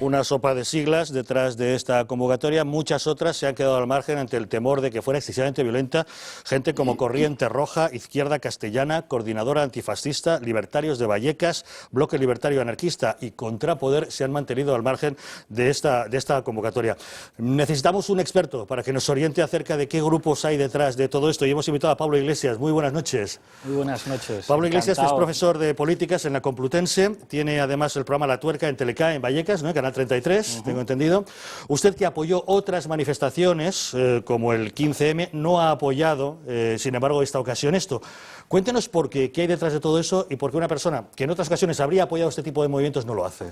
Una sopa de siglas detrás de esta convocatoria. Muchas otras se han quedado al margen ante el temor de que fuera excesivamente violenta. Gente como Corriente Roja, Izquierda Castellana, Coordinadora Antifascista, Libertarios de Vallecas, Bloque Libertario Anarquista y Contrapoder se han mantenido al margen de esta convocatoria. Necesitamos un experto para que nos oriente acerca de qué grupos hay detrás de todo esto. Y hemos invitado a Pablo Iglesias. Muy buenas noches. Muy buenas noches. Pablo Iglesias Encantado. es profesor de políticas en la Complutense. Tiene además el programa La Tuerca en Teleca, en Vallecas, ¿no? Canal 33, tengo entendido. Usted, que apoyó otras manifestaciones, como el 15M, no ha apoyado, sin embargo, esta ocasión esto. Cuéntenos por qué hay detrás de todo eso y por qué una persona que en otras ocasiones habría apoyado este tipo de movimientos no lo hace.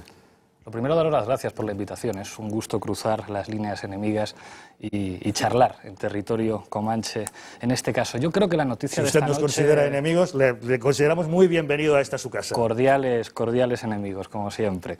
Lo primero, daros las gracias por la invitación. Es un gusto cruzar las líneas enemigas y charlar en territorio comanche en este caso. Yo creo que la noticia de esta noche... Si usted nos considera enemigos, le consideramos muy bienvenido a esta su casa. Cordiales enemigos, como siempre.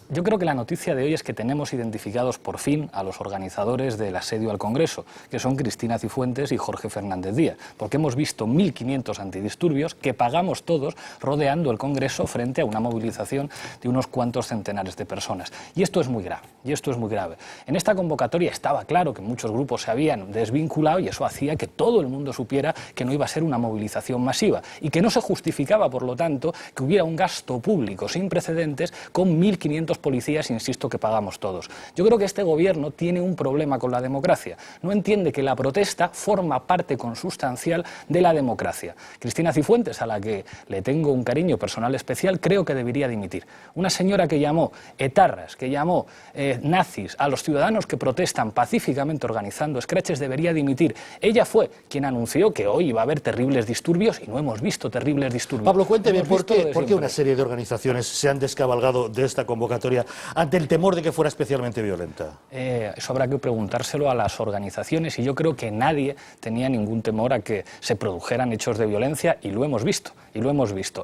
Yo creo que la noticia de hoy es que tenemos identificados por fin a los organizadores del asedio al Congreso, que son Cristina Cifuentes y Jorge Fernández Díaz, porque hemos visto 1.500 antidisturbios que pagamos todos rodeando el Congreso frente a una movilización de unos cuantos centenares de personas. Y esto es muy grave, En esta convocatoria estaba claro que muchos grupos se habían desvinculado y eso hacía que todo el mundo supiera que no iba a ser una movilización masiva y que no se justificaba, por lo tanto, que hubiera un gasto público sin precedentes con 1.500 policías, insisto, que pagamos todos. Yo creo que este gobierno tiene un problema con la democracia. No entiende que la protesta forma parte consustancial de la democracia. Cristina Cifuentes, a la que le tengo un cariño personal especial, creo que debería dimitir. Una señora que llamó etarras, que llamó nazis a los ciudadanos que protestan pacíficamente organizando scratches, debería dimitir. Ella fue quien anunció que hoy iba a haber terribles disturbios y no hemos visto terribles disturbios. Pablo, cuénteme, ¿por qué una serie de organizaciones se han descabalgado de esta convocatoria ante el temor de que fuera especialmente violenta? Eso habrá que preguntárselo a las organizaciones y yo creo que nadie tenía ningún temor a que se produjeran hechos de violencia y lo hemos visto.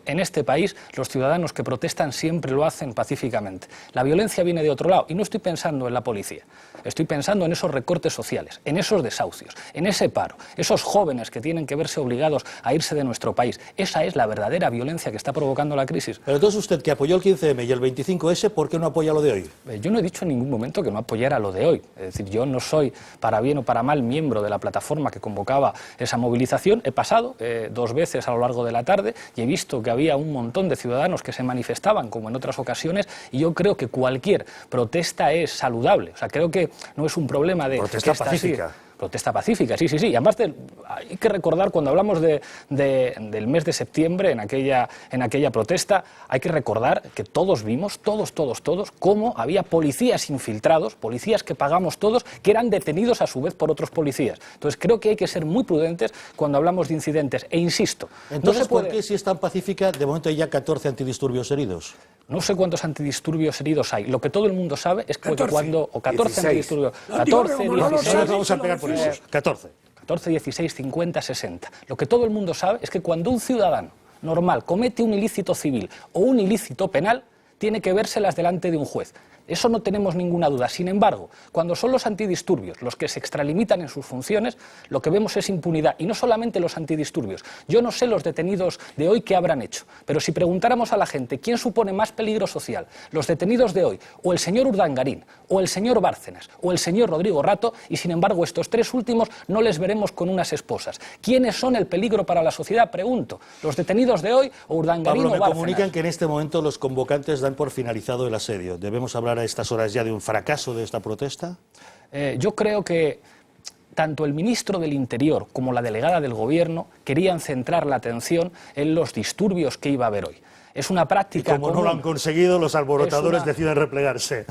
En este país los ciudadanos que protestan siempre lo hacen pacíficamente. La violencia viene de otro lado y no estoy pensando en la policía. Estoy pensando en esos recortes sociales, en esos desahucios, en ese paro, esos jóvenes que tienen que verse obligados a irse de nuestro país. Esa es la verdadera violencia que está provocando la crisis. Pero entonces usted, que apoyó el 15M y el 25S, ¿por qué no apoya lo de hoy? Yo no he dicho en ningún momento que no apoyara lo de hoy. Es decir, yo no soy, para bien o para mal, miembro de la plataforma que convocaba esa movilización. He pasado 2 veces a lo largo de la tarde y he visto que había un montón de ciudadanos que se manifestaban, como en otras ocasiones, y yo creo que cualquier protesta es saludable. O sea, creo que no es un problema de... Protesta pacífica. Protesta pacífica, sí. Y además hay que recordar, cuando hablamos del mes de septiembre, en aquella protesta, hay que recordar que todos vimos, todos, cómo había policías infiltrados, policías que pagamos todos, que eran detenidos a su vez por otros policías. Entonces creo que hay que ser muy prudentes cuando hablamos de incidentes. E insisto, entonces, ¿por qué, si es tan pacífica, de momento hay ya 14 antidisturbios heridos? No sé cuántos antidisturbios heridos hay. Lo que todo el mundo sabe es que 14, cuando... O 14 16. Antidisturbios. 14, 16... Vamos a pegar por esos. 14. 14, 16, 50, 60. Lo que todo el mundo sabe es que cuando un ciudadano normal comete un ilícito civil o un ilícito penal, tiene que vérselas delante de un juez. Eso no tenemos ninguna duda. Sin embargo, cuando son los antidisturbios los que se extralimitan en sus funciones, lo que vemos es impunidad. Y no solamente los antidisturbios. Yo no sé los detenidos de hoy qué habrán hecho, pero si preguntáramos a la gente quién supone más peligro social, los detenidos de hoy, o el señor Urdangarín, o el señor Bárcenas, o el señor Rodrigo Rato, y sin embargo estos 3 últimos no les veremos con unas esposas. ¿Quiénes son el peligro para la sociedad? Pregunto. ¿Los detenidos de hoy o Urdangarín o Bárcenas? Pablo, me comunican que en este momento los convocantes dan por finalizado el asedio. ¿Debemos hablar a estas horas ya de un fracaso de esta protesta? Yo creo que tanto el ministro del Interior como la delegada del Gobierno querían centrar la atención en los disturbios que iba a haber hoy. Es una práctica... Y como no lo han conseguido, los alborotadores deciden replegarse.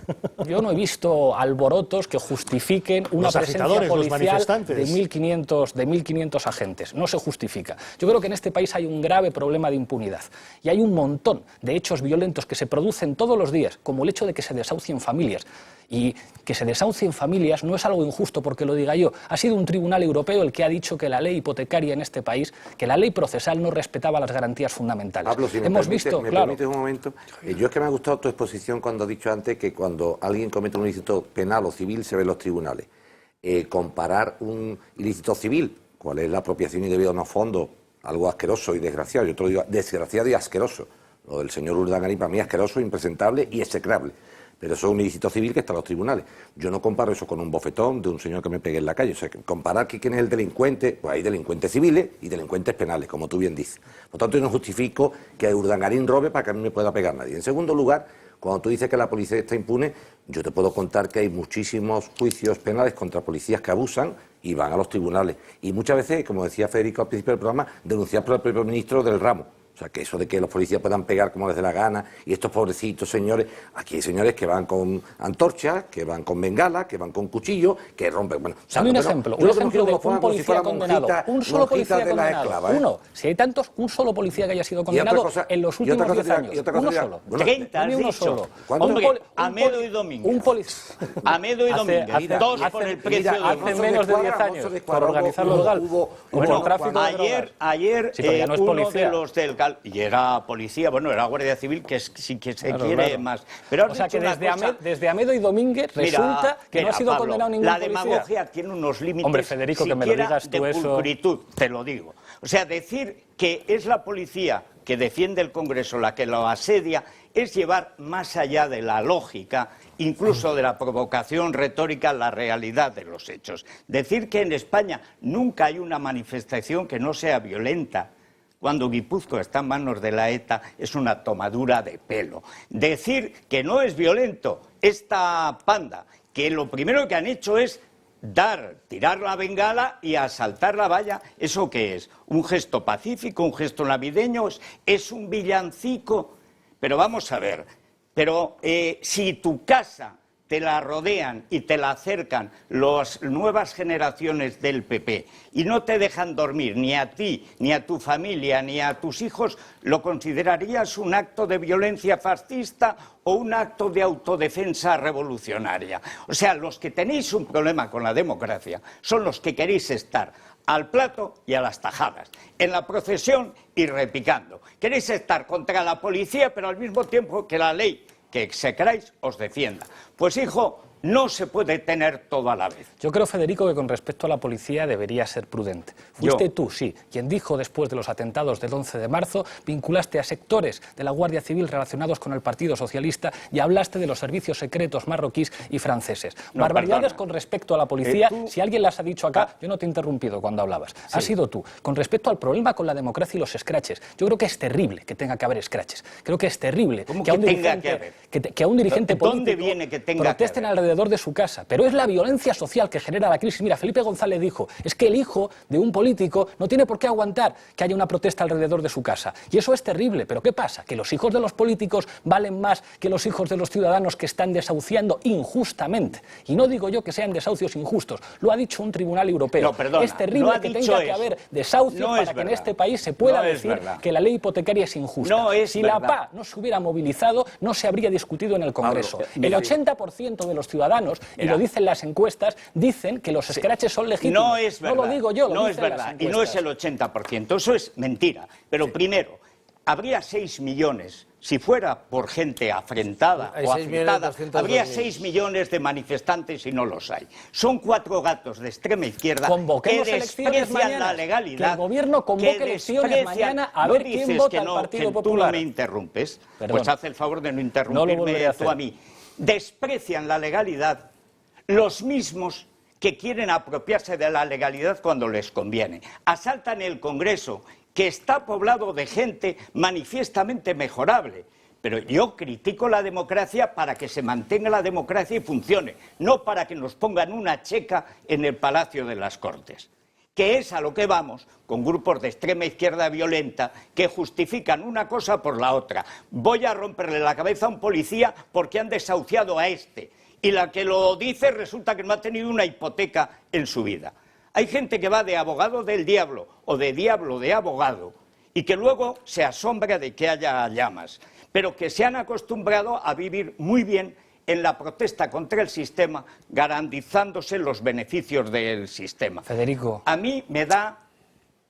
Yo no he visto alborotos que justifiquen una presencia policial de 1.500 agentes. No se justifica. Yo creo que en este país hay un grave problema de impunidad. Y hay un montón de hechos violentos que se producen todos los días, como el hecho de que se desahucien familias. Y que se desahucien familias no es algo injusto porque lo diga yo. Ha sido un tribunal europeo el que ha dicho que la ley hipotecaria en este país, que la ley procesal no respetaba las garantías fundamentales. Pablo, si hemos visto, me permites un momento. Yo es que me ha gustado tu exposición cuando has dicho antes que cuando alguien comete un ilícito penal o civil se ve en los tribunales. Comparar un ilícito civil, cuál es la apropiación indebida de unos fondos, algo asqueroso y desgraciado. Yo te lo digo, desgraciado y asqueroso. Lo del señor Urdangarín para mí es asqueroso, impresentable y execrable. Pero eso es un ilícito civil que está en los tribunales. Yo no comparo eso con un bofetón de un señor que me pegue en la calle. O sea, comparar que quién es el delincuente, pues hay delincuentes civiles y delincuentes penales, como tú bien dices. Por tanto, yo no justifico que Urdangarín robe para que a mí me pueda pegar nadie. En segundo lugar, cuando tú dices que la policía está impune, yo te puedo contar que hay muchísimos juicios penales contra policías que abusan y van a los tribunales. Y muchas veces, como decía Federico al principio del programa, denunciar por el propio ministro del ramo. O sea, que eso de que los policías puedan pegar como les dé la gana, y estos pobrecitos señores, aquí hay señores que van con antorchas, que van con bengalas, que van con cuchillos, que rompen... Bueno, dame un ejemplo de un policía condenado, un solo policía condenado, uno. Si hay tantos, un solo policía que haya sido condenado en los últimos 10 años, uno solo. 30, has dicho. Hombre, Amedo y Domínguez. Amedo y Domínguez, dos por el precio de uno. Hace menos de 10 años, por organizar lo legal, por tráfico de drogas. Ayer uno de los del... Y era policía, bueno, era Guardia Civil, que sí que se quiere más. Pero o sea que desde Amedo y Domínguez resulta que no ha sido condenado ningún policía. La demagogia tiene unos límites. Hombre, Federico, que me lo digas tú eso. Te lo digo. O sea, decir que es la policía que defiende el Congreso la que lo asedia es llevar más allá de la lógica, incluso de la provocación retórica, la realidad de los hechos. Decir que en España nunca hay una manifestación que no sea violenta, cuando Guipúzcoa está en manos de la ETA, es una tomadura de pelo. Decir que no es violento esta panda, que lo primero que han hecho es tirar la bengala y asaltar la valla, ¿eso qué es? ¿Un gesto pacífico, un gesto navideño? ¿Es un villancico? Pero vamos a ver, si tu casa te la rodean y te la acercan las nuevas generaciones del PP y no te dejan dormir ni a ti, ni a tu familia, ni a tus hijos, ¿lo considerarías un acto de violencia fascista o un acto de autodefensa revolucionaria? O sea, los que tenéis un problema con la democracia son los que queréis estar al plato y a las tajadas, en la procesión y repicando. Queréis estar contra la policía, pero al mismo tiempo que la ley que execráis os defienda. Pues hijo, no se puede tener todo a la vez. Yo creo, Federico, que con respecto a la policía debería ser prudente. Fuiste tú, sí, quien dijo después de los atentados del 11 de marzo, vinculaste a sectores de la Guardia Civil relacionados con el Partido Socialista y hablaste de los servicios secretos marroquíes y franceses. Barbaridades con respecto a la policía, si alguien las ha dicho acá, yo no te he interrumpido cuando hablabas, sí. Has sido tú. Con respecto al problema con la democracia y los escraches, yo creo que es terrible que tenga que haber escraches. Creo que es terrible que a un dirigente político protesten alrededor de su casa, pero es la violencia social que genera la crisis. Mira, Felipe González dijo, es que el hijo de un político no tiene por qué aguantar que haya una protesta alrededor de su casa, y eso es terrible. Pero ¿qué pasa? ¿Que los hijos de los políticos valen más que los hijos de los ciudadanos que están desahuciando injustamente? Y no digo yo que sean desahucios injustos, lo ha dicho un tribunal europeo. No, perdona, es terrible que tenga que haber desahucios para que en este país se pueda decir que la ley hipotecaria es injusta. Si la PA no se hubiera movilizado, no se habría discutido en el Congreso. El 80% de los ciudadanos, y lo dicen las encuestas, dicen que los escraches son legítimos. No es verdad. No lo digo yo, no es verdad. Y no es el 80%. Eso es mentira. Pero primero, habría 6 millones. Si fuera por gente afrentada o afectada, habría 6 millones de manifestantes y no los hay. Son 4 gatos de extrema izquierda que desprecian la legalidad. Que el gobierno convoque elecciones mañana a ver quién vota al Partido Popular. Tú no me interrumpes, pues haz el favor de no interrumpirme tú a mí. Desprecian la legalidad los mismos que quieren apropiarse de la legalidad cuando les conviene. Asaltan el Congreso, que está poblado de gente manifiestamente mejorable. Pero yo critico la democracia para que se mantenga la democracia y funcione, no para que nos pongan una checa en el Palacio de las Cortes. Que es a lo que vamos con grupos de extrema izquierda violenta que justifican una cosa por la otra. Voy a romperle la cabeza a un policía porque han desahuciado a este. Y la que lo dice resulta que no ha tenido una hipoteca en su vida. Hay gente que va de abogado del diablo o de diablo de abogado y que luego se asombra de que haya llamas, pero que se han acostumbrado a vivir muy bien en la protesta contra el sistema, garantizándose los beneficios del sistema. Federico. A mí me da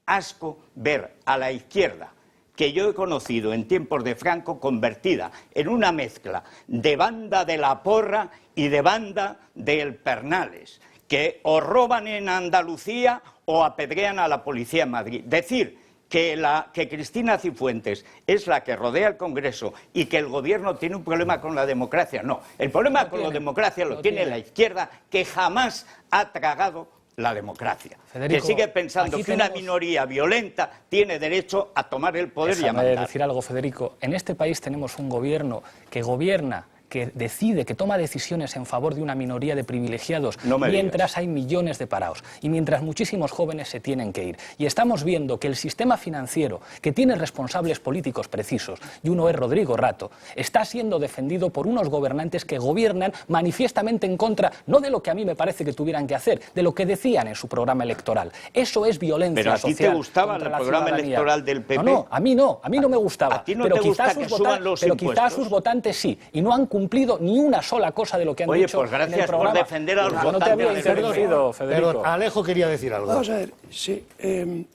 asco ver a la izquierda, que yo he conocido en tiempos de Franco, convertida en una mezcla de banda de la porra y de banda del Pernales, que o roban en Andalucía o apedrean a la policía en Madrid. Decir que Cristina Cifuentes es la que rodea el Congreso y que el gobierno tiene un problema con la democracia. No, el problema con la democracia lo tiene la izquierda, que jamás ha tragado la democracia. Federico, que sigue pensando que una minoría violenta tiene derecho a tomar el poder y a mandar. Decir algo, Federico. En este país tenemos un gobierno que gobierna, que decide, que toma decisiones en favor de una minoría de privilegiados, mientras hay millones de parados y mientras muchísimos jóvenes se tienen que ir. Y estamos viendo que el sistema financiero, que tiene responsables políticos precisos, y uno es Rodrigo Rato, está siendo defendido por unos gobernantes que gobiernan manifiestamente en contra, no de lo que a mí me parece que tuvieran que hacer, de lo que decían en su programa electoral. Eso es violencia social. ¿Pero a ti te gustaba el programa electoral del PP? No, a mí no me gustaba. ¿A ti no te gusta que suban los impuestos? Pero quizás sus votantes sí, y no han cumplido ni una sola cosa de lo que han dicho. Pues gracias en el programa. Por defender a los votantes. No te había interrumpido, Federico. Perdón, Alejo quería decir algo. Vamos a ver, sí,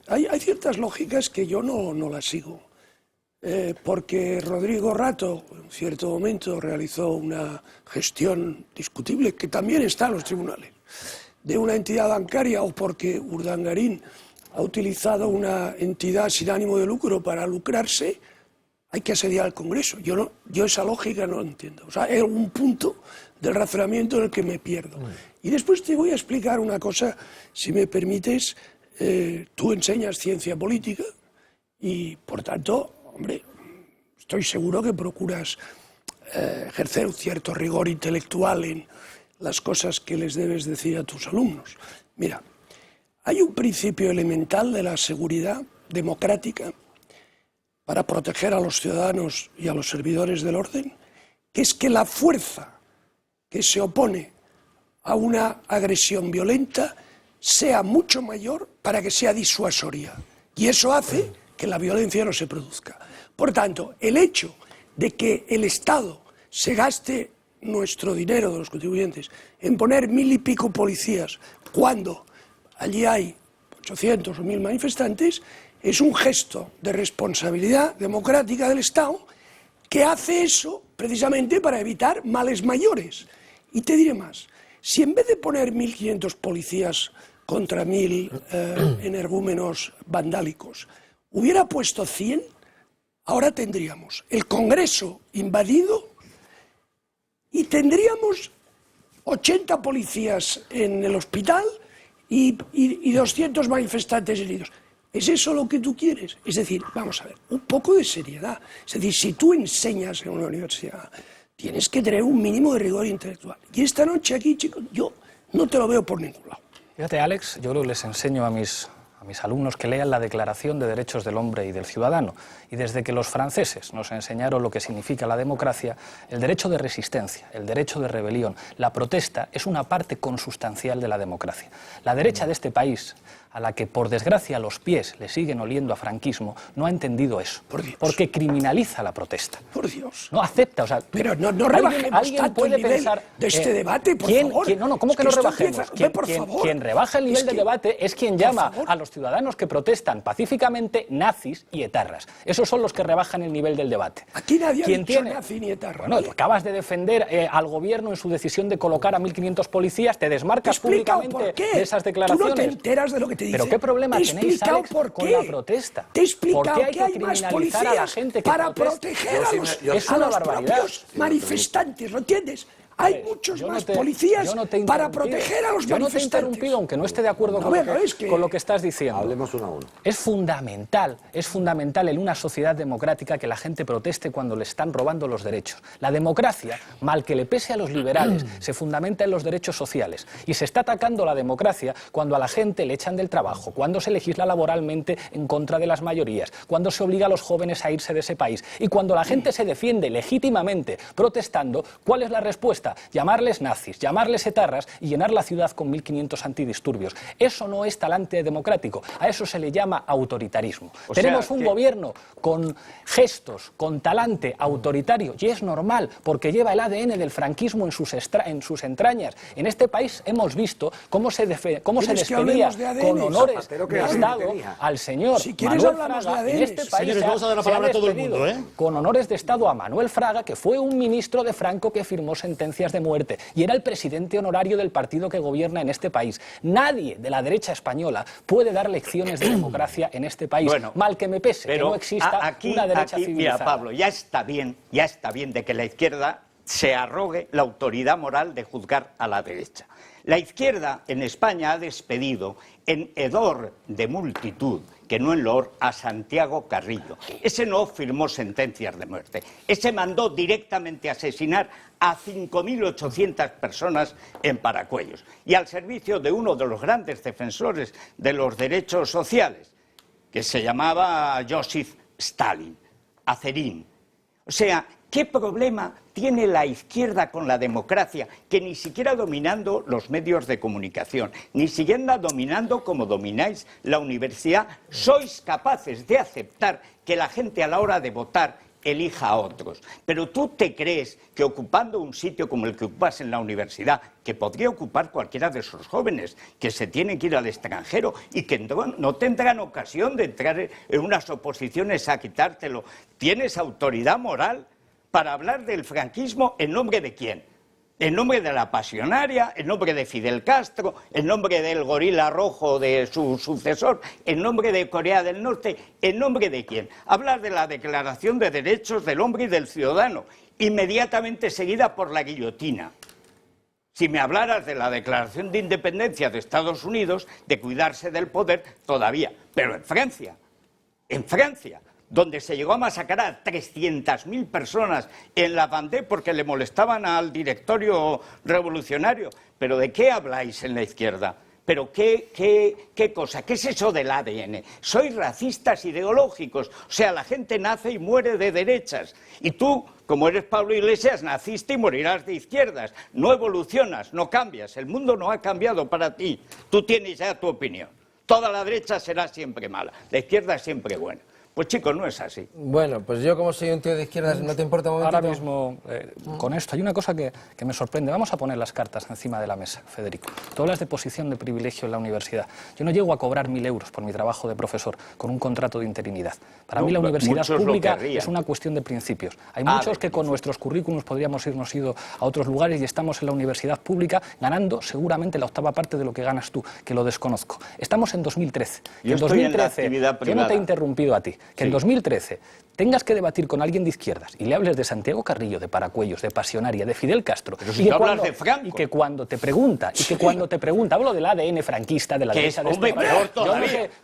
hay ciertas lógicas que yo no las sigo. Porque Rodrigo Rato, en cierto momento, realizó una gestión discutible, que también está en los tribunales, de una entidad bancaria, o porque Urdangarín ha utilizado una entidad sin ánimo de lucro para lucrarse, hay que asediar al Congreso. Yo esa lógica no la entiendo. O sea, es un punto del razonamiento en el que me pierdo. Y después te voy a explicar una cosa, si me permites. Tú enseñas ciencia política y, por tanto, hombre, estoy seguro que procuras ejercer un cierto rigor intelectual en las cosas que les debes decir a tus alumnos. Mira, hay un principio elemental de la seguridad democrática para proteger a los ciudadanos y a los servidores del orden, que es que la fuerza que se opone a una agresión violenta sea mucho mayor para que sea disuasoria. Y eso hace que la violencia no se produzca. Por tanto, el hecho de que el Estado se gaste nuestro dinero de los contribuyentes en poner 1000 y pico policías cuando allí hay 800 o 1000 manifestantes, es un gesto de responsabilidad democrática del Estado que hace eso precisamente para evitar males mayores. Y te diré más, si en vez de poner 1500 policías contra 1000 energúmenos vandálicos, hubiera puesto 100, ahora tendríamos el Congreso invadido y tendríamos 80 policías en el hospital y 200 manifestantes heridos. ¿Es eso lo que tú quieres? Es decir, vamos a ver, un poco de seriedad. Es decir, si tú enseñas en una universidad, tienes que tener un mínimo de rigor intelectual. Y esta noche aquí, chicos, yo no te lo veo por ningún lado. Fíjate, Alex, yo les enseño a mis alumnos que lean la Declaración de Derechos del Hombre y del Ciudadano. Y desde que los franceses nos enseñaron lo que significa la democracia, el derecho de resistencia, el derecho de rebelión, la protesta es una parte consustancial de la democracia. La derecha de este país, a la que por desgracia los pies le siguen oliendo a franquismo, no ha entendido eso. Por Dios. Porque criminaliza la protesta. Por Dios. No acepta, o sea... Pero no rebajemos tanto el nivel de este debate, por favor. No, ¿cómo que no rebajemos? Quien rebaja el nivel del debate es quien llama a los ciudadanos que protestan pacíficamente nazis y etarras. Esos son los que rebajan el nivel del debate. Aquí nadie ha dicho nazi ni etarra. Bueno, tú acabas de defender al gobierno en su decisión de colocar a 1500 policías, te desmarcas públicamente de esas declaraciones. Tú no te enteras de lo que te dicen. ¿Pero qué problema tenéis, Alex, con la protesta? Te he explicado ¿Por qué hay que hay más criminalizar a la policías gente que para protesta? proteger Es a una los barbaridad. propios manifestantes, ¿lo entiendes? Hay muchos más policías para proteger a los manifestantes. Yo no te he interrumpido, aunque no esté de acuerdo con lo que estás diciendo. Hablemos uno a uno. Es fundamental en una sociedad democrática que la gente proteste cuando le están robando los derechos. La democracia, mal que le pese a los liberales, se fundamenta en los derechos sociales. Y se está atacando la democracia cuando a la gente le echan del trabajo, cuando se legisla laboralmente en contra de las mayorías, cuando se obliga a los jóvenes a irse de ese país y cuando la gente se defiende legítimamente protestando. ¿Cuál es la respuesta? Llamarles nazis, llamarles etarras y llenar la ciudad con 1500 antidisturbios. Eso no es talante democrático, a eso se le llama autoritarismo. Tenemos un gobierno con gestos, con talante autoritario, y es normal, porque lleva el ADN del franquismo en sus entrañas. En este país hemos visto cómo se despedía con honores de Estado al señor Manuel Fraga. En este país se ha despedido con honores de Estado a Manuel Fraga, que fue un ministro de Franco que firmó sentencias sentencias de muerte y era el presidente honorario del partido que gobierna en este país. Nadie de la derecha española puede dar lecciones de democracia en este país. Bueno, mal que me pese, que no exista una derecha civilizada. Mira, Pablo, ya está bien de que la izquierda se arrogue la autoridad moral de juzgar a la derecha. La izquierda en España ha despedido en hedor de multitud, que no en loor, a Santiago Carrillo. Ese no firmó sentencias de muerte. Ese mandó directamente asesinar a 5.800 personas en Paracuellos y al servicio de uno de los grandes defensores de los derechos sociales, que se llamaba Joseph Stalin, Azerín. O sea, ¿qué problema tiene la izquierda con la democracia? Que ni siquiera dominando los medios de comunicación, ni siquiera dominando como domináis la universidad, sois capaces de aceptar que la gente a la hora de votar elija a otros. Pero tú te crees que ocupando un sitio como el que ocupas en la universidad, que podría ocupar cualquiera de esos jóvenes que se tienen que ir al extranjero y que no tendrán ocasión de entrar en unas oposiciones a quitártelo, ¿tienes autoridad moral para hablar del franquismo en nombre de quién? ¿En nombre de la pasionaria? ¿En nombre de Fidel Castro? ¿En nombre del gorila rojo de su sucesor? ¿En nombre de Corea del Norte? ¿En nombre de quién? Hablar de la Declaración de Derechos del Hombre y del Ciudadano, inmediatamente seguida por la guillotina. Si me hablaras de la Declaración de Independencia de Estados Unidos, de cuidarse del poder, todavía. Pero en Francia, donde se llegó a masacrar a 300.000 personas en la Vendée porque le molestaban al directorio revolucionario. ¿Pero de qué habláis en la izquierda? ¿Pero qué cosa? ¿Qué es eso del ADN? Sois racistas ideológicos. O sea, la gente nace y muere de derechas. Y tú, como eres Pablo Iglesias, naciste y morirás de izquierdas. No evolucionas, no cambias. El mundo no ha cambiado para ti. Tú tienes ya tu opinión. Toda la derecha será siempre mala. La izquierda es siempre buena. Pues chicos, no es así. Bueno, pues yo como soy un tío de izquierdas, ¿no te importa un momentito? Ahora mismo, con esto, hay una cosa que me sorprende. Vamos a poner las cartas encima de la mesa, Federico. Tú hablas de posición de privilegio en la universidad. Yo no llego a cobrar 1.000 euros por mi trabajo de profesor con un contrato de interinidad. Para mí la universidad pública es una cuestión de principios. Hay muchos que con nuestros currículums podríamos irnos ido a otros lugares y estamos en la universidad pública ganando seguramente la 8ª parte de lo que ganas tú, que lo desconozco. Estamos en 2013. Yo en 2013, yo no te he interrumpido a ti. Que en 2013 tengas que debatir con alguien de izquierdas y le hables de Santiago Carrillo, de Paracuellos, de Pasionaria, de Fidel Castro, y que cuando te pregunta, hablo del ADN franquista, de la derecha de este país,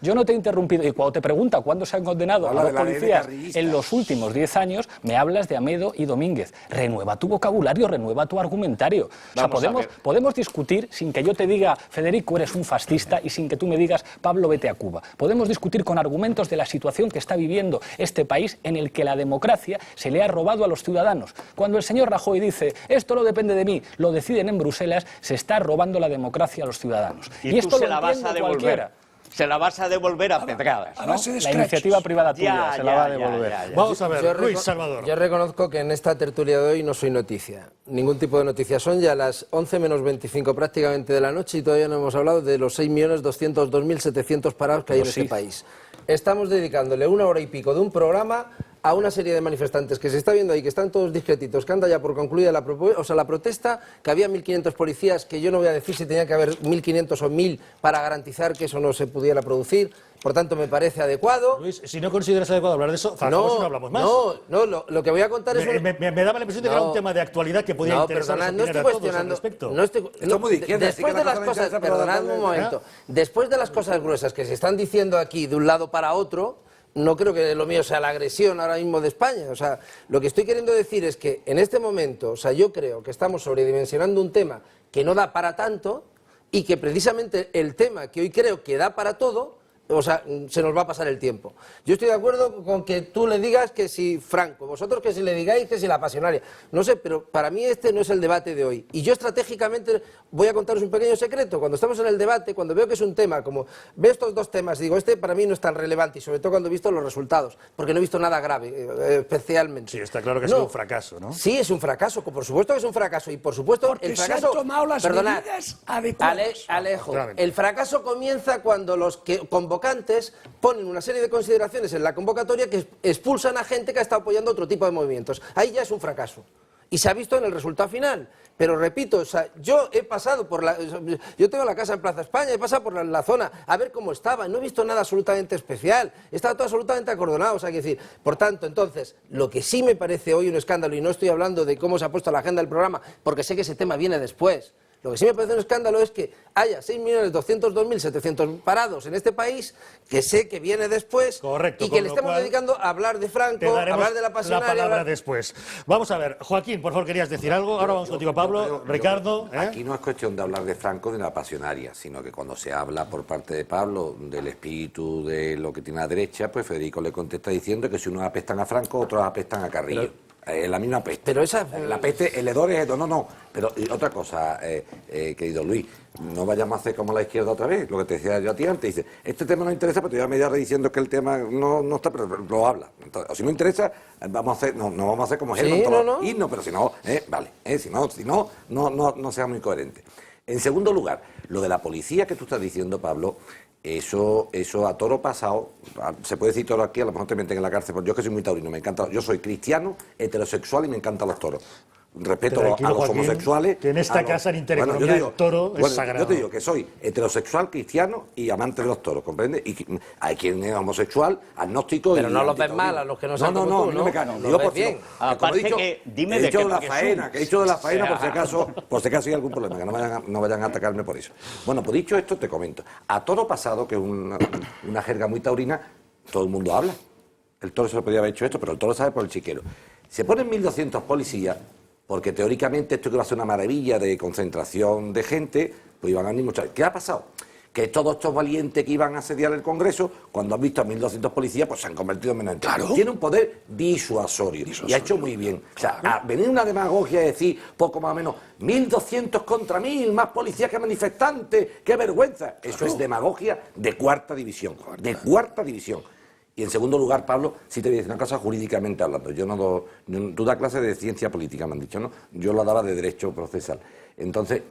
yo no te he interrumpido, y cuando te pregunta cuándo se han condenado a los policías en los últimos 10 años, me hablas de Amedo y Domínguez. Renueva tu vocabulario, renueva tu argumentario. O sea, podemos discutir sin que yo te diga, Federico, eres un fascista, y sin que tú me digas, Pablo, vete a Cuba. Podemos discutir con argumentos de la situación que está viviendo este país en el que la democracia se le ha robado a los ciudadanos. Cuando el señor Rajoy dice, esto no depende de mí, lo deciden en Bruselas, se está robando la democracia a los ciudadanos. Y esto se la vas a devolver. Se la vas a devolver a pedradas, ¿no? La iniciativa privada tuya se la va a devolver. Vamos a ver, Luis Salvador. Yo reconozco que en esta tertulia de hoy no soy noticia. Ningún tipo de noticia. Son ya las 11 menos 25 prácticamente de la noche y todavía no hemos hablado de los 6.202.700 parados que hay en este país. Estamos dedicándole 1 hora y pico de un programa a una serie de manifestantes que se está viendo ahí, que están todos discretitos, que anda ya por concluida la protesta, que había 1.500 policías, que yo no voy a decir si tenía que haber 1.500 o 1.000 para garantizar que eso no se pudiera producir. Por tanto, me parece adecuado. Luis, si no consideras adecuado hablar de eso, no hablamos más. No, lo que voy a contar es... Me daba la impresión de que era un tema de actualidad que podía interesar a todos al respecto. Después de las cosas... Perdonadme un momento. Después de las cosas gruesas que se están diciendo aquí de un lado para otro, no creo que lo mío sea la agresión ahora mismo de España. O sea, lo que estoy queriendo decir es que en este momento, o sea, yo creo que estamos sobredimensionando un tema que no da para tanto y que precisamente el tema que hoy creo que da para todo, o sea, se nos va a pasar el tiempo. Yo estoy de acuerdo con que tú le digas que si Franco, vosotros que si le digáis que si la pasionaria. No sé, pero para mí este no es el debate de hoy. Y yo estratégicamente voy a contaros un pequeño secreto. Cuando estamos en el debate, cuando veo que es un tema, como veo estos dos temas, digo, este para mí no es tan relevante, y sobre todo cuando he visto los resultados, porque no he visto nada grave, especialmente. Sí, está claro que ha sido un fracaso, ¿no? Sí, es un fracaso, por supuesto que es un fracaso, y por supuesto porque el fracaso... se han tomado las medidas adecuadas. Alejo, el fracaso comienza cuando los convocantes ponen una serie de consideraciones en la convocatoria que expulsan a gente que ha estado apoyando otro tipo de movimientos. Ahí ya es un fracaso. y se ha visto en el resultado final. Pero repito, o sea, yo he pasado por yo tengo la casa en Plaza España, he pasado por la zona a ver cómo estaba, no he visto nada absolutamente especial, estaba todo absolutamente acordonado, o sea, que decir, por tanto, entonces, lo que sí me parece hoy un escándalo, y no estoy hablando de cómo se ha puesto la agenda del programa, porque sé que ese tema viene después. Lo que sí me parece un escándalo es que haya 6.202.700 parados en este país, que sé que viene después, correcto, y que le estemos dedicando a hablar de Franco, a hablar de la pasionaria. La palabra después. Vamos a ver, Joaquín, por favor, querías decir algo. Ahora vamos contigo, Pablo. Ricardo. Aquí no es cuestión de hablar de Franco ni de la pasionaria, sino que cuando se habla por parte de Pablo del espíritu de lo que tiene la derecha, pues Federico le contesta diciendo que si unos apestan a Franco, otros apestan a Carrillo. La misma peste. Pero esa... La peste, el hedor es hedor. No. Pero otra cosa, querido Luis, no vayamos a hacer como la izquierda otra vez, lo que te decía yo a ti antes. Dice, este tema no interesa, pero te voy a media hora diciendo que el tema no está, pero lo habla. Entonces, o si no interesa, vamos a hacer, no vamos a hacer como Germán, pero si no, vale, si no, no sea muy coherente. En segundo lugar, lo de la policía que tú estás diciendo, Pablo, eso a toro pasado, se puede decir toro aquí, a lo mejor te meten en la cárcel, porque yo que soy muy taurino, me encanta, yo soy cristiano, heterosexual y me encantan los toros. Respeto a los homosexuales. Que en esta casa en Intereconomía el toro es sagrado. Yo te digo que soy heterosexual, cristiano y amante de los toros, ¿comprendes? Y hay quien es homosexual, agnóstico. Pero no los ves mal a los que no saben. No me cago. Digo por bien. Aparte que dime de qué faena, que he dicho de la faena por si acaso hay algún problema, que no vayan a atacarme por eso. Bueno, pues dicho esto, te comento. A toro pasado, que es una jerga muy taurina, todo el mundo habla. El toro se lo podía haber hecho esto, pero el toro sabe por el chiquero. Se ponen 1.200 policías. Porque teóricamente esto que va a ser una maravilla de concentración de gente, pues iban a venir muchas. ¿Qué ha pasado? Que todos estos valientes que iban a asediar el Congreso, cuando han visto a 1.200 policías, pues se han convertido en menos. Claro. Tiene un poder disuasorio. Y ha hecho muy bien. O sea, a venir una demagogia y decir, poco más o menos, 1.200 contra 1.000, más policías que manifestantes, qué vergüenza. Eso es demagogia de cuarta división. De cuarta división. Y en segundo lugar, Pablo, si te voy a decir una cosa jurídicamente hablando. Tú das clase de ciencia política, me han dicho, ¿no? Yo la daba de derecho procesal. Entonces,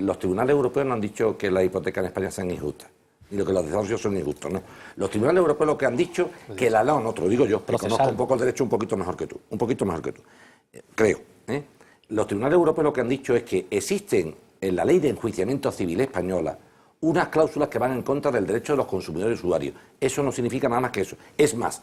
los tribunales europeos no han dicho que las hipotecas en España sean injustas. Y lo que los desahucios son injustos, ¿no? Los tribunales europeos lo que han dicho, que la ley, no te lo digo yo, que conozco un poco el derecho un poquito mejor que tú. Un poquito mejor que tú. Creo. Los tribunales europeos lo que han dicho es que existen en la ley de enjuiciamiento civil española unas cláusulas que van en contra del derecho de los consumidores y usuarios. Eso no significa nada más que eso. Es más,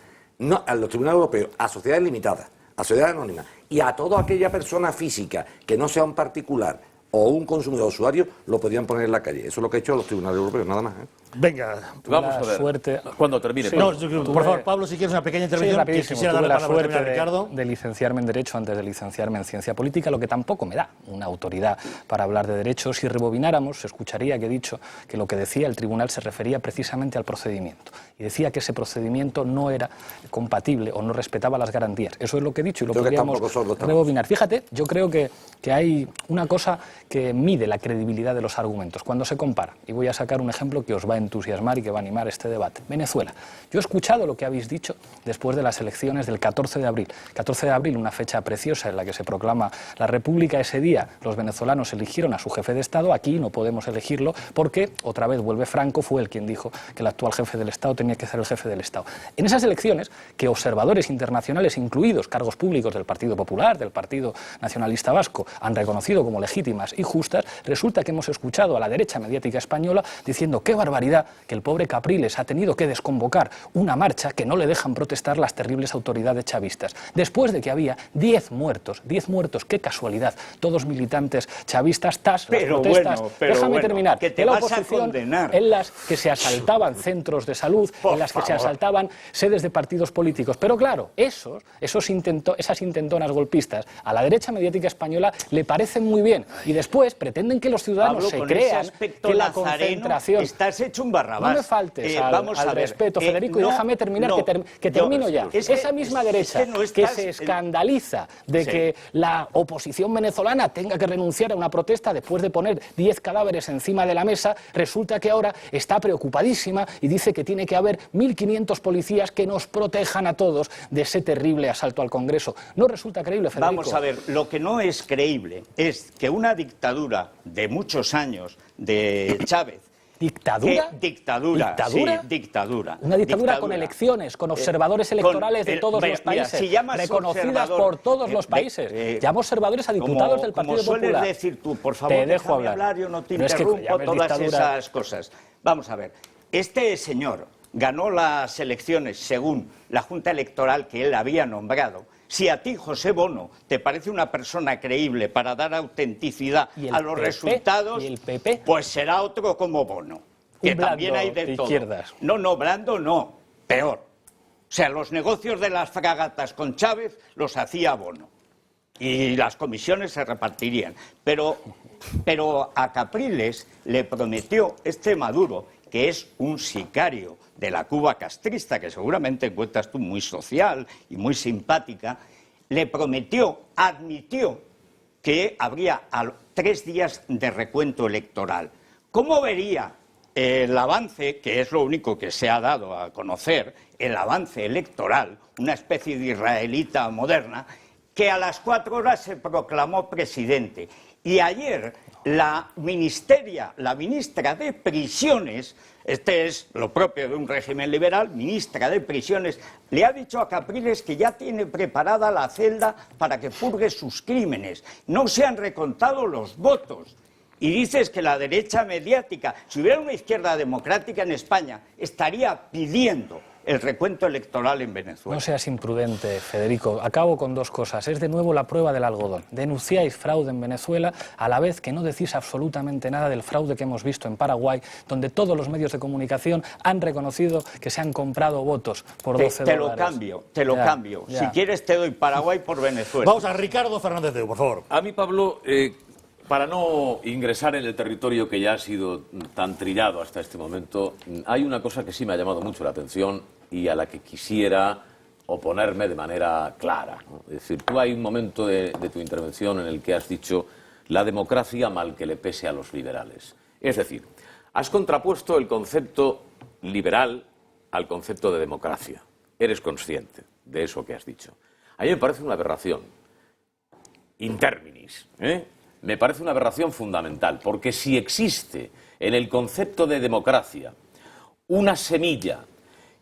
a los tribunales europeos, a sociedades limitadas, a sociedades anónimas y a toda aquella persona física que no sea un particular o un consumidor usuario, lo podían poner en la calle. Eso es lo que ha hecho los tribunales europeos, nada más. Venga, vamos a ver. Suerte. Cuando termine. Sí. Por favor, Pablo, si quieres una pequeña intervención, que quisiera darle la suerte a Ricardo. De licenciarme en Derecho antes de licenciarme en Ciencia Política, lo que tampoco me da una autoridad para hablar de Derecho. Si rebobináramos, se escucharía que he dicho que lo que decía el tribunal se refería precisamente al procedimiento. Y decía que ese procedimiento no era compatible o no respetaba las garantías. Eso es lo que he dicho y lo podríamos rebobinar. Fíjate, yo creo que hay una cosa que mide la credibilidad de los argumentos cuando se compara. Y voy a sacar un ejemplo que os va a entusiasmar y que va a animar este debate. Venezuela. Yo he escuchado lo que habéis dicho después de las elecciones del 14 de abril. 14 de abril, una fecha preciosa en la que se proclama la República. Ese día los venezolanos eligieron a su jefe de Estado. Aquí no podemos elegirlo porque, otra vez vuelve Franco, fue él quien dijo que el actual jefe del Estado tenía que ser el jefe del Estado. En esas elecciones, que observadores internacionales, incluidos cargos públicos del Partido Popular, del Partido Nacionalista Vasco, han reconocido como legítimas y justas, resulta que hemos escuchado a la derecha mediática española diciendo qué barbaridad que el pobre Capriles ha tenido que desconvocar una marcha que no le dejan protestar las terribles autoridades chavistas. Después de que había 10 muertos, qué casualidad, todos militantes chavistas, las protestas, déjame terminar, que te de la vas oposición, a condenar. en las que se asaltaban centros de salud, en las que se asaltaban sedes de partidos políticos. Pero claro, esas intentonas golpistas a la derecha mediática española le parecen muy bien y después pretenden que los ciudadanos se crean que la concentración... Estás hecho un Barrabás. No me faltes al respeto, Federico, y déjame terminar, que termino ya. Esa misma derecha que se escandaliza de que la oposición venezolana tenga que renunciar a una protesta después de poner 10 cadáveres encima de la mesa, resulta que ahora está preocupadísima y dice que tiene que haber 1.500 policías que nos protejan a todos de ese terrible asalto al Congreso. ¿No resulta creíble, Federico? Vamos a ver, lo que no es creíble es que una dictadura de muchos años de Chávez ¿Dictadura? Dictadura. ¿Dictadura? Sí, dictadura. Una dictadura con elecciones, con observadores electorales de todos los países, reconocidas por todos los países. Llama observadores a diputados del Partido Popular. Como sueles decir tú, por favor, te dejo hablar, yo no te interrumpo, todas esas cosas. Vamos a ver, este señor ganó las elecciones según la Junta Electoral que él había nombrado. Si a ti, José Bono, te parece una persona creíble para dar autenticidad a los resultados, ¿y el PP? Pues será otro como Bono, que también hay de todo. Izquierdas. No, blando no, peor. O sea, los negocios de las fragatas con Chávez los hacía Bono y las comisiones se repartirían. Pero a Capriles le prometió este Maduro, que es un sicario de la Cuba castrista, que seguramente encuentras tú muy social y muy simpática, le prometió, admitió que habría 3 días de recuento electoral. ¿Cómo vería el avance, que es lo único que se ha dado a conocer, el avance electoral, una especie de israelita moderna, que a las 4 horas se proclamó presidente? Y ayer la ministra de Prisiones, este es lo propio de un régimen liberal, ministra de Prisiones, le ha dicho a Capriles que ya tiene preparada la celda para que purgue sus crímenes. No se han recontado los votos. Y dices que la derecha mediática, si hubiera una izquierda democrática en España, estaría pidiendo el recuento electoral en Venezuela. No seas imprudente, Federico. Acabo con 2 cosas. Es de nuevo la prueba del algodón. Denunciáis fraude en Venezuela a la vez que no decís absolutamente nada del fraude que hemos visto en Paraguay, donde todos los medios de comunicación han reconocido que se han comprado votos por $12. Te lo cambio. Si quieres te doy Paraguay por Venezuela. Vamos a Ricardo Fernández de, por favor. A mí, Pablo, para no ingresar en el territorio que ya ha sido tan trillado hasta este momento, hay una cosa que sí me ha llamado mucho la atención y a la que quisiera oponerme de manera clara, ¿no? Es decir, tú hay un momento de tu intervención en el que has dicho la democracia mal que le pese a los liberales. Es decir, has contrapuesto el concepto liberal al concepto de democracia. Eres consciente de eso que has dicho. A mí me parece una aberración, in terminis, me parece una aberración fundamental, porque si existe en el concepto de democracia una semilla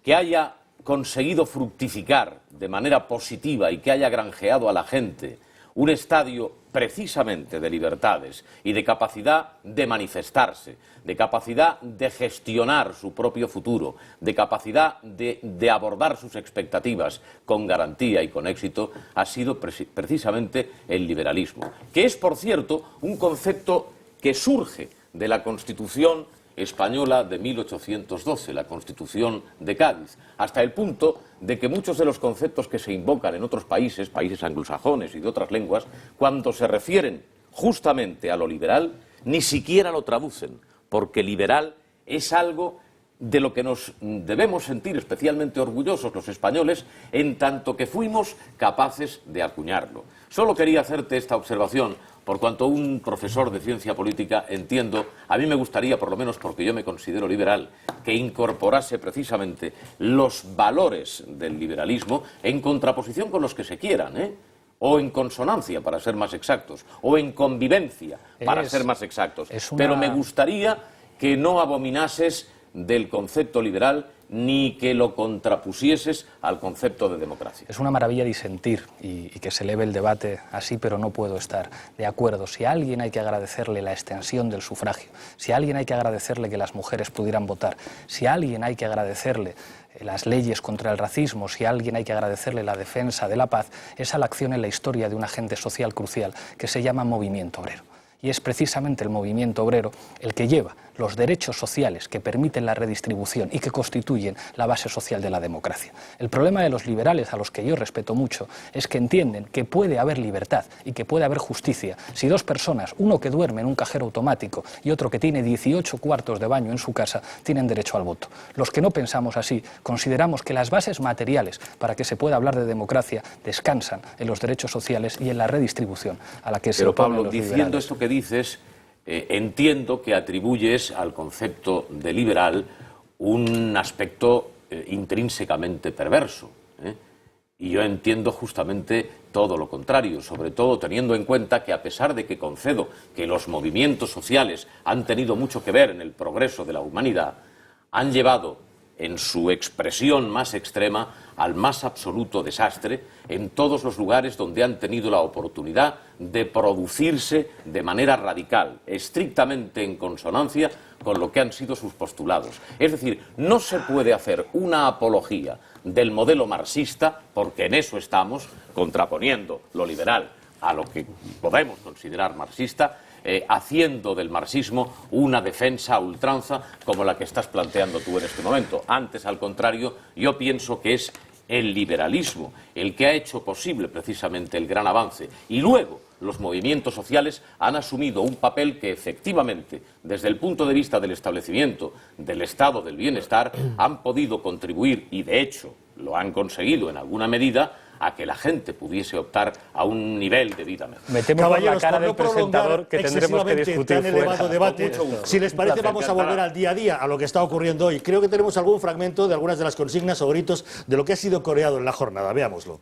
que haya conseguido fructificar de manera positiva y que haya granjeado a la gente un estadio precisamente de libertades y de capacidad de manifestarse, de capacidad de gestionar su propio futuro, de capacidad de abordar sus expectativas con garantía y con éxito, ha sido precisamente el liberalismo, que es, por cierto, un concepto que surge de la Constitución española de 1812, la Constitución de Cádiz, hasta el punto de que muchos de los conceptos que se invocan en otros países, países anglosajones y de otras lenguas, cuando se refieren justamente a lo liberal, ni siquiera lo traducen, porque liberal es algo de lo que nos debemos sentir especialmente orgullosos los españoles, en tanto que fuimos capaces de acuñarlo. Solo quería hacerte esta observación, por cuanto un profesor de ciencia política, entiendo, a mí me gustaría, por lo menos porque yo me considero liberal, que incorporase precisamente los valores del liberalismo en contraposición con los que se quieran, o en consonancia, para ser más exactos, o en convivencia, para ser más exactos. Pero me gustaría que no abominases del concepto liberal ni que lo contrapusieses al concepto de democracia. Es una maravilla disentir y que se eleve el debate así, pero no puedo estar de acuerdo. Si a alguien hay que agradecerle la extensión del sufragio, si a alguien hay que agradecerle que las mujeres pudieran votar, si a alguien hay que agradecerle las leyes contra el racismo, si a alguien hay que agradecerle la defensa de la paz, es a la acción en la historia de un agente social crucial que se llama movimiento obrero. Y es precisamente el movimiento obrero el que lleva los derechos sociales que permiten la redistribución y que constituyen la base social de la democracia. El problema de los liberales, a los que yo respeto mucho, es que entienden que puede haber libertad y que puede haber justicia si 2 personas, uno que duerme en un cajero automático y otro que tiene 18 cuartos de baño en su casa, tienen derecho al voto. Los que no pensamos así, consideramos que las bases materiales para que se pueda hablar de democracia descansan en los derechos sociales y en la redistribución a la que se oponen los liberales. Pero Pablo, diciendo esto que dices, entiendo que atribuyes al concepto de liberal un aspecto intrínsecamente perverso. Y yo entiendo justamente todo lo contrario, sobre todo teniendo en cuenta que, a pesar de que concedo que los movimientos sociales han tenido mucho que ver en el progreso de la humanidad, han llevado en su expresión más extrema al más absoluto desastre en todos los lugares donde han tenido la oportunidad de producirse de manera radical, estrictamente en consonancia con lo que han sido sus postulados. Es decir, no se puede hacer una apología del modelo marxista, porque en eso estamos, contraponiendo lo liberal a lo que podemos considerar marxista, haciendo del marxismo una defensa a ultranza como la que estás planteando tú en este momento. Antes, al contrario, yo pienso que es el liberalismo el que ha hecho posible precisamente el gran avance. Y luego los movimientos sociales han asumido un papel que efectivamente, desde el punto de vista del establecimiento del estado del bienestar, han podido contribuir, y de hecho lo han conseguido en alguna medida, a que la gente pudiese optar a un nivel de vida mejor. Metemos por la cara del presentador que tendremos que discutir tan elevado debate. Si les parece, vamos a volver al día a día, a lo que está ocurriendo hoy. Creo que tenemos algún fragmento de algunas de las consignas o gritos de lo que ha sido coreado en la jornada. Veámoslo.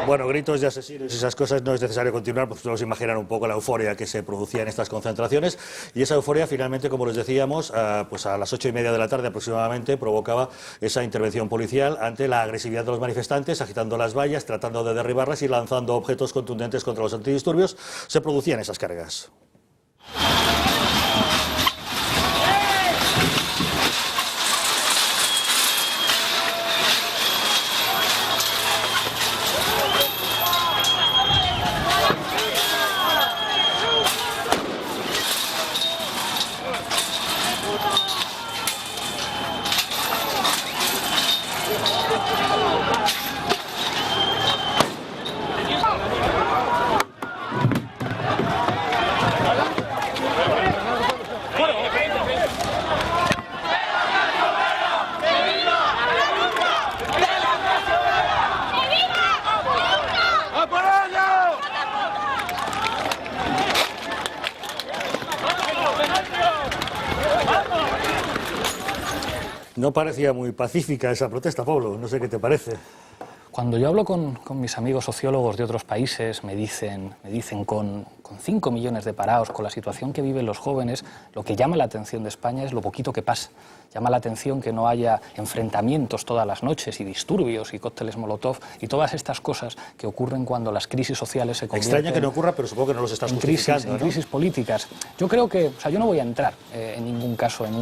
Bueno, gritos de asesinos y esas cosas no es necesario continuar, pues todos imaginan un poco la euforia que se producía en estas concentraciones, y esa euforia finalmente, como les decíamos, pues a las 8:30 de la tarde aproximadamente provocaba esa intervención policial ante la agresividad de los manifestantes, agitando las vallas, tratando de derribarlas y lanzando objetos contundentes contra los antidisturbios. Se producían esas cargas. No parecía muy pacífica esa protesta, Pablo, no sé qué te parece. Cuando yo hablo con mis amigos sociólogos de otros países, me dicen con 5 millones de parados, con la situación que viven los jóvenes, lo que llama la atención de España es lo poquito que pasa. Llama la atención que no haya enfrentamientos todas las noches y disturbios y cócteles molotov y todas estas cosas que ocurren cuando las crisis sociales se convierten... Extraña que no ocurra, pero supongo que no los estás justificando, en crisis políticas. Yo creo que, o sea, yo no voy a entrar en ningún caso en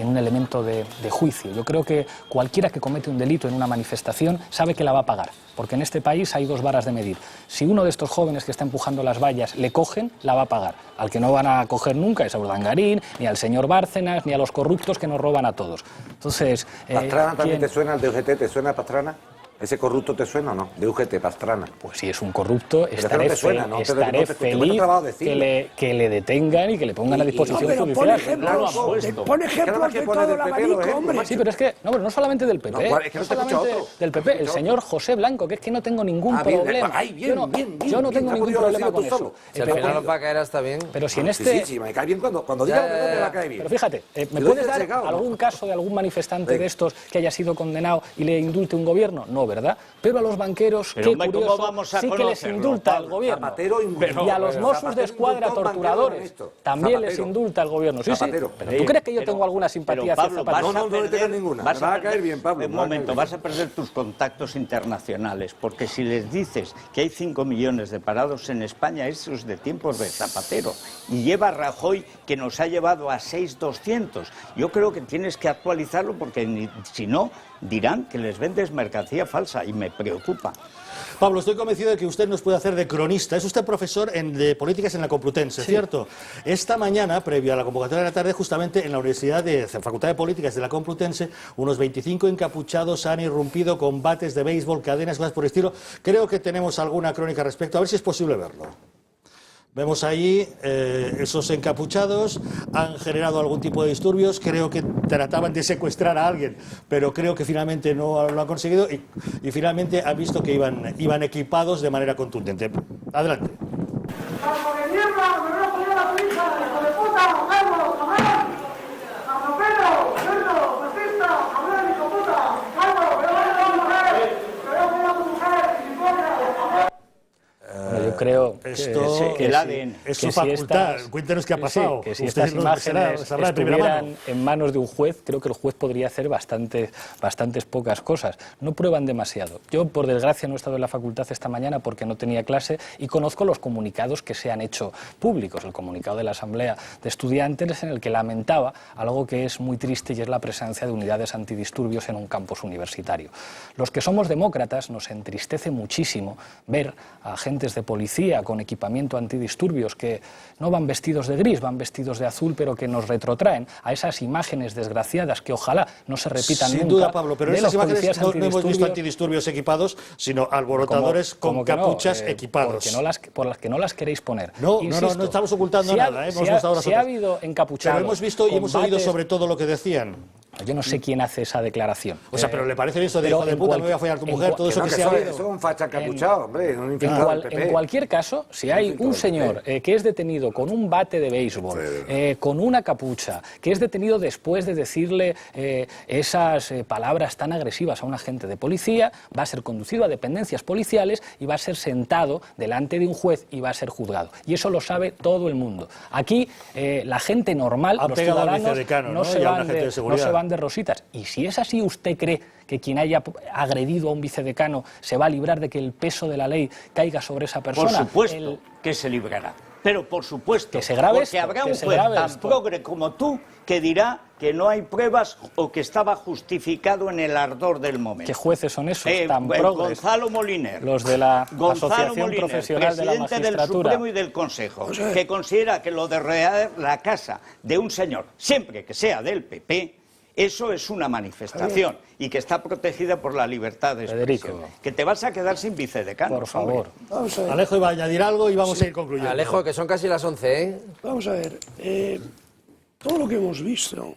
un elemento de juicio. Yo creo que cualquiera que comete un delito en una manifestación sabe que la va a pagar, porque en este país hay dos varas de medir. Si uno de estos jóvenes que está empujando las vallas le cogen, la va a pagar. Al que no van a coger nunca es a Urdangarín, ni al señor Bárcenas, ni a los corruptos que nos roban a todos. Entonces, ¿Pastrana también te suena, el de UGT te suena, Pastrana? ¿Ese corrupto te suena o no? De UGT, Pastrana. Pues si es un corrupto, estaré feliz que le detengan y que le pongan a disposición judicial. Pon ejemplos de todo el abanico, hombre. Sí, pero es que no solamente del PP, no solamente del PP, el señor José Blanco, que es que no tengo ningún problema. Yo no tengo ningún problema con eso. Si al final nos va a caer hasta bien. Pero si en este... Sí, me cae bien cuando diga lo que me va a caer bien. Pero fíjate, ¿me puedes dar algún caso de algún manifestante de estos que haya sido condenado y le indulte un gobierno? No ¿verdad? Pero a los banqueros, Pero, qué hombre, ¿cómo curioso, vamos a sí que les conocerlo, indulta el Pablo? gobierno. Zapatero indultó. Y a los Mossos Zapatero de Escuadra indultó, torturadores Manguero, también les Zapatero. indulta el gobierno. Sí, sí. Zapatero. Pero ¿tú crees que yo tengo alguna simpatía hacia Pablo, Zapatero? No le tengas ninguna. vas Me va a caer bien, Pablo, Un me va a caer momento, bien. vas a perder tus contactos internacionales, porque si les dices que hay 5 millones de parados en España, eso es de tiempos de Zapatero. Y lleva Rajoy, que nos ha llevado a 6.200. Yo creo que tienes que actualizarlo, porque si no, dirán que les vendes mercancía falsa, y me preocupa. Pablo, estoy convencido de que usted nos puede hacer de cronista. Es usted profesor de políticas en la Complutense, ¿cierto? Esta mañana, previo a la convocatoria de la tarde, justamente en la Facultad de Políticas de la Complutense, unos 25 encapuchados han irrumpido con bates de béisbol, cadenas, cosas por el estilo. Creo que tenemos alguna crónica al respecto, a ver si es posible verlo. Vemos ahí esos encapuchados, han generado algún tipo de disturbios, creo que trataban de secuestrar a alguien, pero creo que finalmente no lo han conseguido y finalmente han visto que iban equipados de manera contundente. Adelante. Yo creo que el ADN. Es su facultad. Cuéntenos qué ha pasado. Que si Usted estas imágenes sabrá de primera mano. estuvieran en manos de un juez, creo que el juez podría hacer bastantes pocas cosas. No prueban demasiado. Yo, por desgracia, no he estado en la facultad esta mañana porque no tenía clase y conozco los comunicados que se han hecho públicos. El comunicado de la Asamblea de Estudiantes en el que lamentaba algo que es muy triste y es la presencia de unidades antidisturbios en un campus universitario. Los que somos demócratas nos entristece muchísimo ver a agentes de policía con equipamiento antidisturbios que no van vestidos de gris, van vestidos de azul, pero que nos retrotraen a esas imágenes desgraciadas que ojalá no se repitan nunca. Sin duda, Pablo, pero en esas imágenes no hemos visto antidisturbios equipados, sino alborotadores con capuchas equipados. Por las que no las queréis poner. No estamos ocultando nada. Si ha habido encapuchados. Pero hemos visto y hemos oído sobre todo lo que decían. Yo no sé quién hace esa declaración. O sea, pero ¿le parece eso de hijo de puta, me voy a follar a tu mujer, todo eso que se ha oído? Eso es un facha encapuchado, hombre, un infiltrado del PP. En cualquier caso, si hay un señor que es detenido con un bate de béisbol, con una capucha, que es detenido después de decirle esas palabras tan agresivas a un agente de policía, va a ser conducido a dependencias policiales y va a ser sentado delante de un juez y va a ser juzgado. Y eso lo sabe todo el mundo. Aquí la gente normal, los ciudadanos, no se van de rositas. Y si es así, ¿usted cree que quien haya agredido a un vicedecano se va a librar de que el peso de la ley caiga sobre esa persona? Por supuesto que se librará. Pero por supuesto, que se grabe porque habrá un juez tan progre como tú que dirá que no hay pruebas o que estaba justificado en el ardor del momento. ¿Qué jueces son esos tan progres? Gonzalo Moliner. Los de la Gonzalo Asociación Moliner, Profesional de la presidente del Magistratura. Supremo y del Consejo, que considera que lo de rodear la casa de un señor, siempre que sea del PP, eso es una manifestación y que está protegida por la libertad de expresión. Federico, que te vas a quedar sin vicedecano. por favor. Alejo iba a añadir algo y vamos a ir concluyendo. Alejo, que son casi las 11, ¿eh? Vamos a ver, todo lo que hemos visto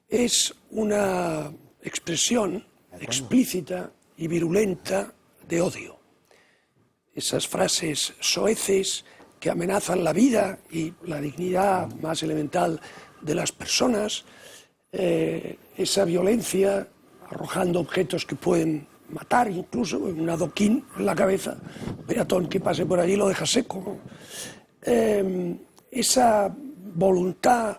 es una expresión explícita y virulenta de odio. Esas frases soeces que amenazan la vida y la dignidad más elemental de las personas, esa violencia arrojando objetos que pueden matar, incluso un adoquín en la cabeza, un peatón que pase por allí lo deja seco. Esa voluntad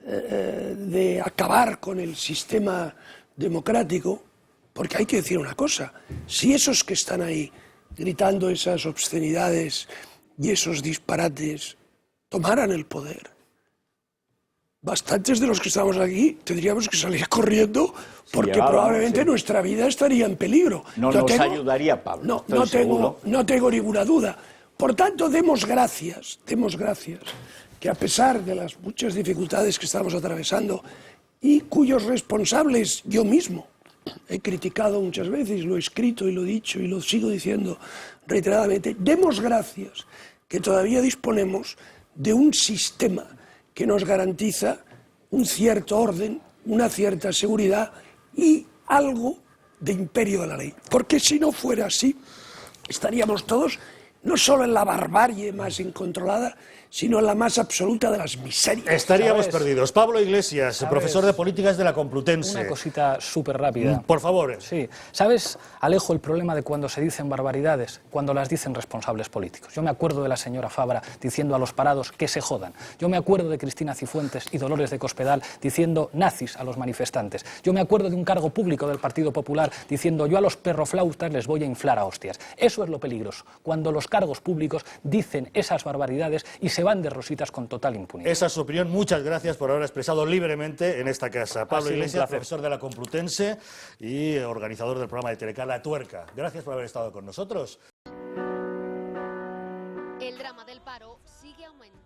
de acabar con el sistema democrático, porque hay que decir una cosa, si esos que están ahí gritando esas obscenidades y esos disparates tomaran el poder, bastantes de los que estamos aquí tendríamos que salir corriendo porque probablemente nuestra vida estaría en peligro. No nos ayudaría, Pablo. No tengo ninguna duda. Por tanto, demos gracias que a pesar de las muchas dificultades que estamos atravesando y cuyos responsables yo mismo he criticado muchas veces, lo he escrito y lo he dicho y lo sigo diciendo reiteradamente, demos gracias que todavía disponemos de un sistema que nos garantiza un cierto orden, una cierta seguridad y algo de imperio de la ley. Porque si no fuera así, estaríamos todos no solo en la barbarie más incontrolada, sino en la más absoluta de las miserias. Estaríamos ¿Sabes? perdidos. Pablo Iglesias, ¿Sabes? profesor de políticas de la Complutense. Una cosita súper rápida. Por favor. Sí. ¿Sabes, Alejo, el problema de cuando se dicen barbaridades? Cuando las dicen responsables políticos. Yo me acuerdo de la señora Fabra diciendo a los parados que se jodan. Yo me acuerdo de Cristina Cifuentes y Dolores de Cospedal diciendo nazis a los manifestantes. Yo me acuerdo de un cargo público del Partido Popular diciendo yo a los perroflautas les voy a inflar a hostias. Eso es lo peligroso, cuando los cargos públicos dicen esas barbaridades y se van de rositas con total impunidad. Esa es su opinión. Muchas gracias por haber expresado libremente en esta casa. Pablo Iglesias, profesor de la Complutense y organizador del programa de Teleca La Tuerca. Gracias por haber estado con nosotros. El drama del paro sigue aumentando.